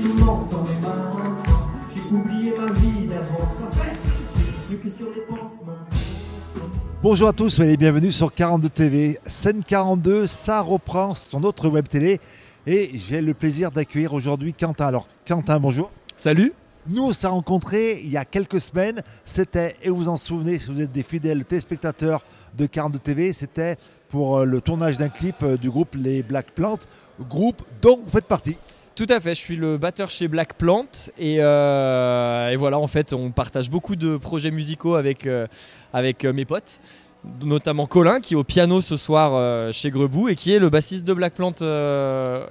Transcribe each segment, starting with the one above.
nous manque dans mes mains. J'ai oublié ma vie d'avant, ça fait. J'ai plus que sur les pansements. Bonjour à tous, soyez les bienvenus sur 42 TV. Scène 42, ça reprend son autre web télé. Et j'ai le plaisir d'accueillir aujourd'hui Quentin. Alors Quentin, bonjour. Salut. Nous, on s'est rencontrés il y a quelques semaines. C'était, et vous en souvenez, si vous êtes des fidèles téléspectateurs de 42 TV, c'était pour le tournage d'un clip du groupe Les Black Plant, groupe dont vous faites partie. Tout à fait, je suis le batteur chez Black Plant et voilà, en fait, on partage beaucoup de projets musicaux avec mes potes, notamment Colin qui est au piano ce soir chez Grebou et qui est le bassiste de Black Plant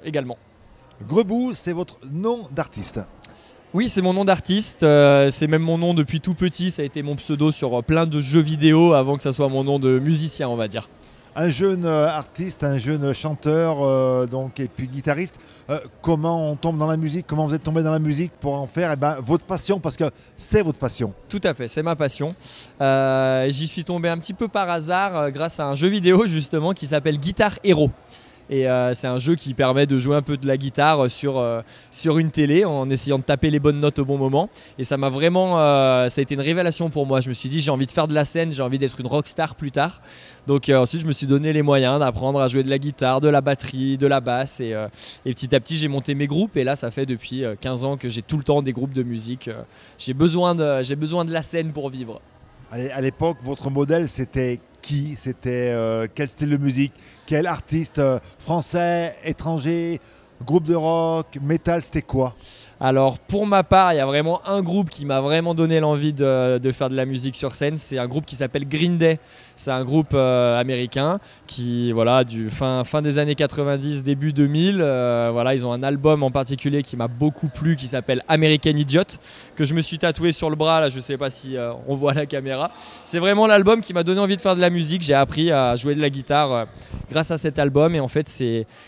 également. Grebou, c'est votre nom d'artiste. Oui, c'est mon nom d'artiste, c'est même mon nom depuis tout petit, ça a été mon pseudo sur plein de jeux vidéo avant que ça soit mon nom de musicien, on va dire. Un jeune artiste, un jeune chanteur donc, et puis guitariste. Comment on tombe dans la musique? Comment vous êtes tombé dans la musique pour en faire votre passion? Parce que c'est votre passion. Tout à fait, c'est ma passion. J'y suis tombé un petit peu par hasard grâce à un jeu vidéo justement qui s'appelle Guitar Hero. Et c'est un jeu qui permet de jouer un peu de la guitare sur une télé en essayant de taper les bonnes notes au bon moment. Et ça m'a vraiment, ça a été une révélation pour moi. Je me suis dit j'ai envie de faire de la scène, j'ai envie d'être une rockstar plus tard. Donc ensuite je me suis donné les moyens d'apprendre à jouer de la guitare, de la batterie, de la basse. Et petit à petit j'ai monté mes groupes. Et là ça fait depuis 15 ans que j'ai tout le temps des groupes de musique. J'ai besoin de la scène pour vivre. À l'époque, votre modèle, c'était qui? C'était quel style de musique? Quel artiste? Français, étranger, groupe de rock, métal, c'était quoi? Alors pour ma part, il y a vraiment un groupe qui m'a vraiment donné l'envie de faire de la musique sur scène. C'est un groupe qui s'appelle Green Day. C'est un groupe américain qui, voilà, du fin des années 90, début 2000. Voilà, ils ont un album en particulier qui m'a beaucoup plu qui s'appelle American Idiot, que je me suis tatoué sur le bras. Là, je ne sais pas si on voit la caméra. C'est vraiment l'album qui m'a donné envie de faire de la musique. J'ai appris à jouer de la guitare grâce à cet album. Et en fait,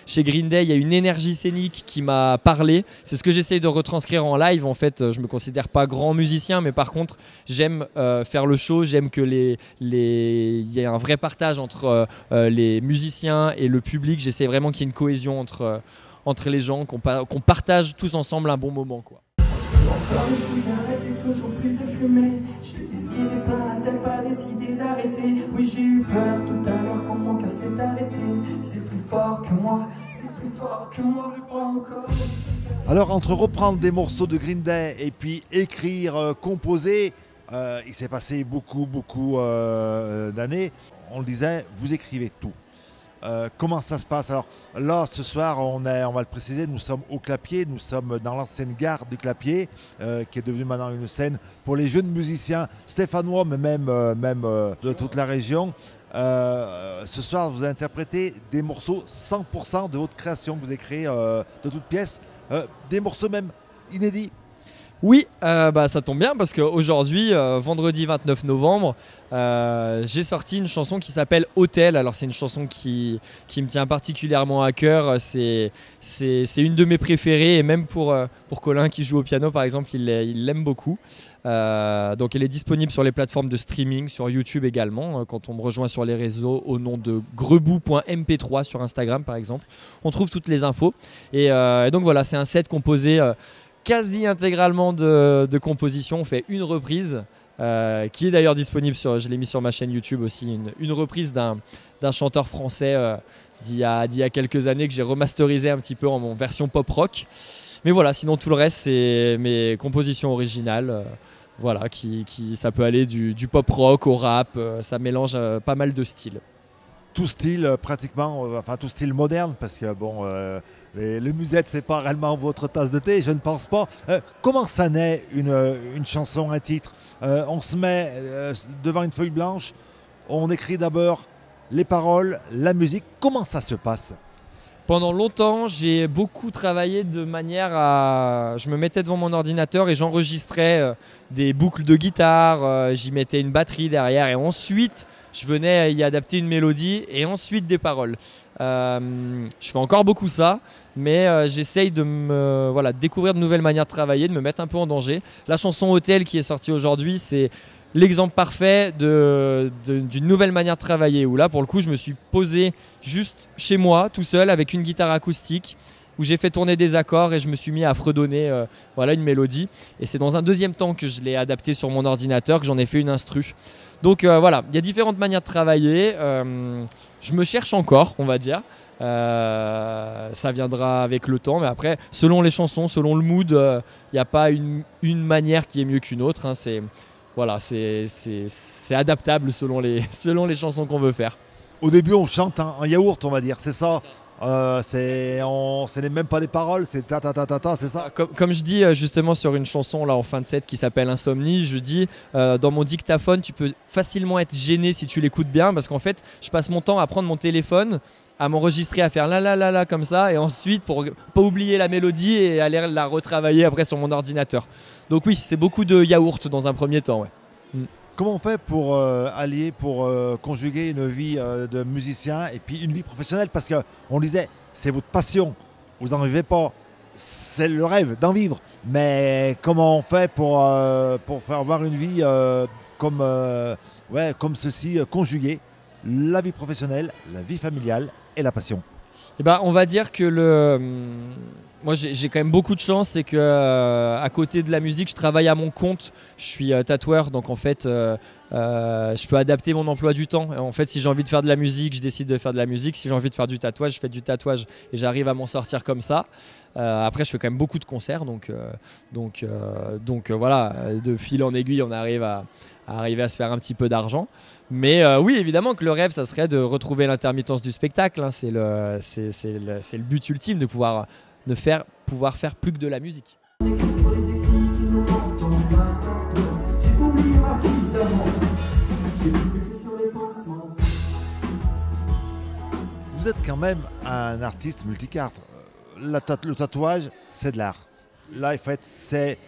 chez Green Day, il y a une énergie scénique qui m'a parlé. C'est ce que j'essaye de retranscrire en live. En fait, je me considère pas grand musicien, mais par contre j'aime faire le show, j'aime que il y ait un vrai partage entre les musiciens et le public. J'essaie vraiment qu'il y ait une cohésion entre les gens, qu'on partage tous ensemble un bon moment, quoi. Encore une cigarette et toujours plus de fumée. J'ai décidé plein la tête, pas décidé d'arrêter. Oui, j'ai eu peur tout à l'heure quand mon cœur s'est arrêté. C'est plus fort que moi, c'est plus fort que moi, mais pas encore. Alors, entre reprendre des morceaux de Green Day et puis écrire, composer, il s'est passé beaucoup d'années. On le disait, vous écrivez tout. Comment ça se passe? Alors là, ce soir, on va le préciser, nous sommes au Clapier, nous sommes dans l'ancienne gare du Clapier, qui est devenue maintenant une scène pour les jeunes musiciens stéphanois, mais même de toute la région. Ce soir, vous interprétez des morceaux 100% de votre création que vous avez créé de toutes pièces, des morceaux même inédits. Oui, ça tombe bien parce qu'aujourd'hui, vendredi 29 novembre, j'ai sorti une chanson qui s'appelle Hôtel. Alors c'est une chanson qui me tient particulièrement à cœur. C'est une de mes préférées et même pour Colin qui joue au piano par exemple, il l'aime beaucoup. Donc elle est disponible sur les plateformes de streaming, sur YouTube également. Quand on me rejoint sur les réseaux au nom de grebou.mp3 sur Instagram par exemple, on trouve toutes les infos. Et donc voilà, c'est un set composé quasi intégralement de composition. On fait une reprise qui est d'ailleurs disponible je l'ai mis sur ma chaîne YouTube aussi, une reprise d'un chanteur français d'il y a quelques années que j'ai remasterisé un petit peu en version pop rock. Mais voilà, sinon tout le reste c'est mes compositions originales. Voilà, ça peut aller du pop rock au rap, ça mélange pas mal de styles. Tout style pratiquement, enfin tout style moderne, parce que bon, les musettes c'est pas réellement votre tasse de thé, je ne pense pas. Comment ça naît une chanson, un titre? On se met devant une feuille blanche, on écrit d'abord les paroles, la musique. Comment ça se passe? Pendant longtemps, j'ai beaucoup travaillé de manière à... Je me mettais devant mon ordinateur et j'enregistrais des boucles de guitare, j'y mettais une batterie derrière et ensuite je venais y adapter une mélodie et ensuite des paroles. Je fais encore beaucoup ça, mais j'essaye de découvrir de nouvelles manières de travailler, de me mettre un peu en danger. La chanson Hôtel qui est sortie aujourd'hui, c'est l'exemple parfait d'une nouvelle manière de travailler où là pour le coup je me suis posé juste chez moi tout seul avec une guitare acoustique où j'ai fait tourner des accords et je me suis mis à fredonner voilà, une mélodie. Et c'est dans un deuxième temps que je l'ai adapté sur mon ordinateur, que j'en ai fait une instru. Donc voilà, il y a différentes manières de travailler. Je me cherche encore, on va dire. Ça viendra avec le temps, mais après, selon les chansons, selon le mood, il n'y a pas une manière qui est mieux qu'une autre. Hein. Voilà, c'est adaptable selon les chansons qu'on veut faire. Au début, on chante en yaourt, on va dire, c'est ça. Ce n'est même pas des paroles, c'est ta ta ta ta ta, c'est ça. Comme je dis justement sur une chanson là en fin de set qui s'appelle Insomnie, je dis dans mon dictaphone, tu peux facilement être gêné si tu l'écoutes bien, parce qu'en fait, je passe mon temps à prendre mon téléphone, à m'enregistrer, à faire la la la la comme ça, et ensuite pour pas oublier la mélodie et aller la retravailler après sur mon ordinateur. Donc oui, c'est beaucoup de yaourt dans un premier temps, ouais. Comment on fait pour allier, pour conjuguer une vie de musicien et puis une vie professionnelle? Parce qu'on disait, c'est votre passion, vous n'en vivez pas, c'est le rêve d'en vivre. Mais comment on fait pour faire avoir une vie comme ceci, conjuguer la vie professionnelle, la vie familiale et la passion? Eh ben, on va dire que moi j'ai quand même beaucoup de chance, c'est que à côté de la musique, je travaille à mon compte. Je suis tatoueur, donc en fait, je peux adapter mon emploi du temps. En fait, si j'ai envie de faire de la musique, je décide de faire de la musique. Si j'ai envie de faire du tatouage, je fais du tatouage et j'arrive à m'en sortir comme ça. Après, je fais quand même beaucoup de concerts, donc voilà, de fil en aiguille, on arrive à se faire un petit peu d'argent. Mais oui, évidemment que le rêve, ça serait de retrouver l'intermittence du spectacle. Hein. C'est le but ultime de pouvoir faire plus que de la musique. Vous êtes quand même un artiste multicarte. Le tatouage, c'est de l'art. Là, en fait, c'est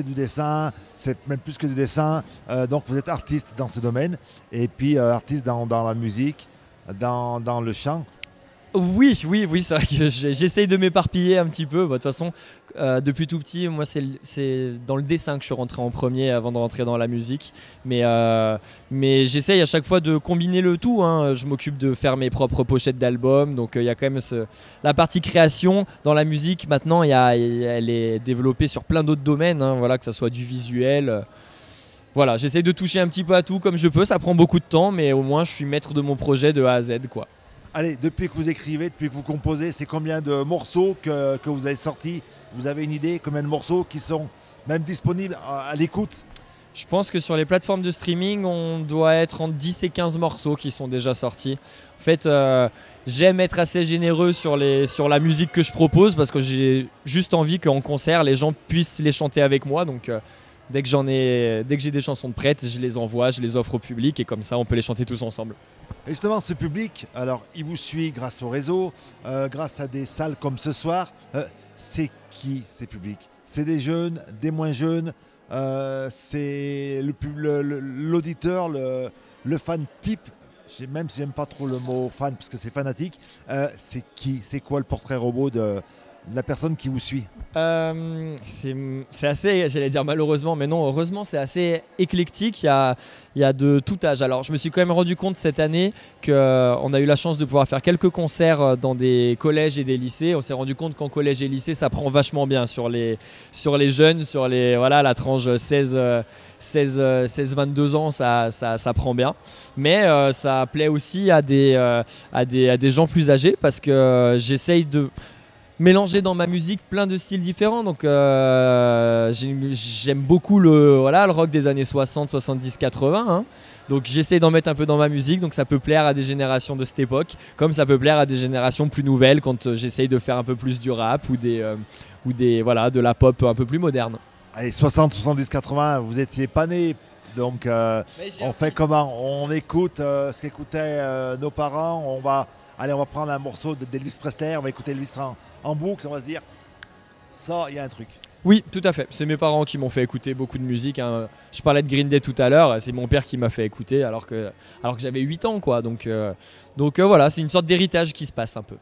du dessin, c'est même plus que du dessin. Donc, vous êtes artiste dans ce domaine et puis artiste dans la musique, dans le chant. Oui, c'est vrai que j'essaye de m'éparpiller un petit peu. De toute façon, depuis tout petit, moi, c'est dans le dessin que je suis rentré en premier avant de rentrer dans la musique. Mais j'essaye à chaque fois de combiner le tout. Hein. Je m'occupe de faire mes propres pochettes d'albums. Donc, il y a quand même la partie création dans la musique. Maintenant, elle est développée sur plein d'autres domaines. Hein. Voilà, que ce soit du visuel. Voilà, j'essaye de toucher un petit peu à tout comme je peux. Ça prend beaucoup de temps, mais au moins, je suis maître de mon projet de A à Z, quoi. Allez, depuis que vous écrivez, depuis que vous composez, c'est combien de morceaux que vous avez sortis? Vous avez une idée combien de morceaux qui sont même disponibles à l'écoute? Je pense que sur les plateformes de streaming, on doit être entre 10 et 15 morceaux qui sont déjà sortis. En fait, j'aime être assez généreux sur la musique que je propose parce que j'ai juste envie qu'en concert, les gens puissent les chanter avec moi. Donc, dès que j'ai des chansons de prêtes, je les envoie, je les offre au public et comme ça, on peut les chanter tous ensemble. Et justement, ce public, alors il vous suit grâce au réseau, grâce à des salles comme ce soir. C'est qui ces publics? C'est des jeunes, des moins jeunes, c'est l'auditeur, le fan type. Même si j'aime pas trop le mot fan parce que c'est fanatique. C'est qui? C'est quoi le portrait robot de la personne qui vous suit? C'est assez, j'allais dire malheureusement, mais non, heureusement, c'est assez éclectique. Il y a de tout âge. Alors, je me suis quand même rendu compte cette année qu'on a eu la chance de pouvoir faire quelques concerts dans des collèges et des lycées. On s'est rendu compte qu'en collège et lycée, ça prend vachement bien sur les jeunes, voilà, la tranche 16-22 ans, ça prend bien. Mais ça plaît aussi à des gens plus âgés parce que j'essaye de mélanger dans ma musique plein de styles différents. Donc j'aime beaucoup le rock des années 60, 70, 80. Hein. Donc j'essaie d'en mettre un peu dans ma musique. Donc ça peut plaire à des générations de cette époque, comme ça peut plaire à des générations plus nouvelles quand j'essaye de faire un peu plus du rap ou de la pop un peu plus moderne. Allez, 60, 70, 80, vous étiez pas nés. Donc on fait comment? On écoute ce qu'écoutaient nos parents. On va prendre un morceau d'Elvis Presley, on va écouter Elvis en boucle, on va se dire, ça, il y a un truc. Oui, tout à fait. C'est mes parents qui m'ont fait écouter beaucoup de musique. Hein. Je parlais de Green Day tout à l'heure, c'est mon père qui m'a fait écouter alors que j'avais 8 ans, quoi. Donc voilà, c'est une sorte d'héritage qui se passe un peu.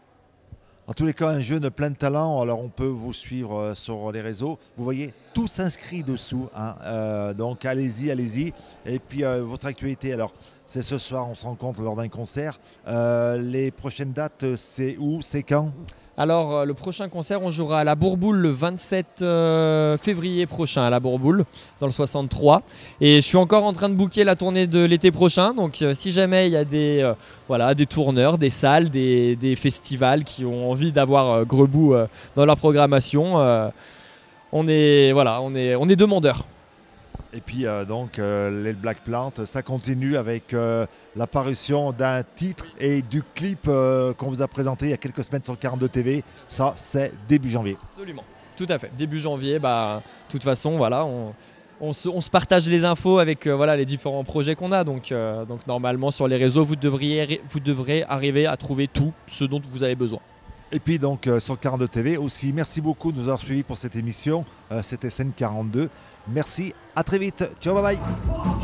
En tous les cas, un jeune plein de talent, alors on peut vous suivre sur les réseaux. Vous voyez, tout s'inscrit dessous. Hein. Donc allez-y. Et puis votre actualité, alors c'est ce soir, on se rencontre lors d'un concert. Les prochaines dates, c'est où? C'est quand? Alors le prochain concert, on jouera à la Bourboule le 27 février prochain à la Bourboule dans le 63. Et je suis encore en train de booker la tournée de l'été prochain. Donc si jamais il y a des tourneurs, des salles, des festivals qui ont envie d'avoir Grebout dans leur programmation, on est demandeurs. Et puis les Black Plant, ça continue avec l'apparition d'un titre et du clip qu'on vous a présenté il y a quelques semaines sur 42 TV. Ça, c'est début janvier. Absolument, tout à fait. Début janvier, de toute façon, voilà, on se partage les infos avec les différents projets qu'on a. Donc normalement, sur les réseaux, vous devrez arriver à trouver tout ce dont vous avez besoin. Et puis donc sur 42 TV aussi, merci beaucoup de nous avoir suivis pour cette émission. C'était Scène 42. Merci, à très vite. Ciao, bye bye.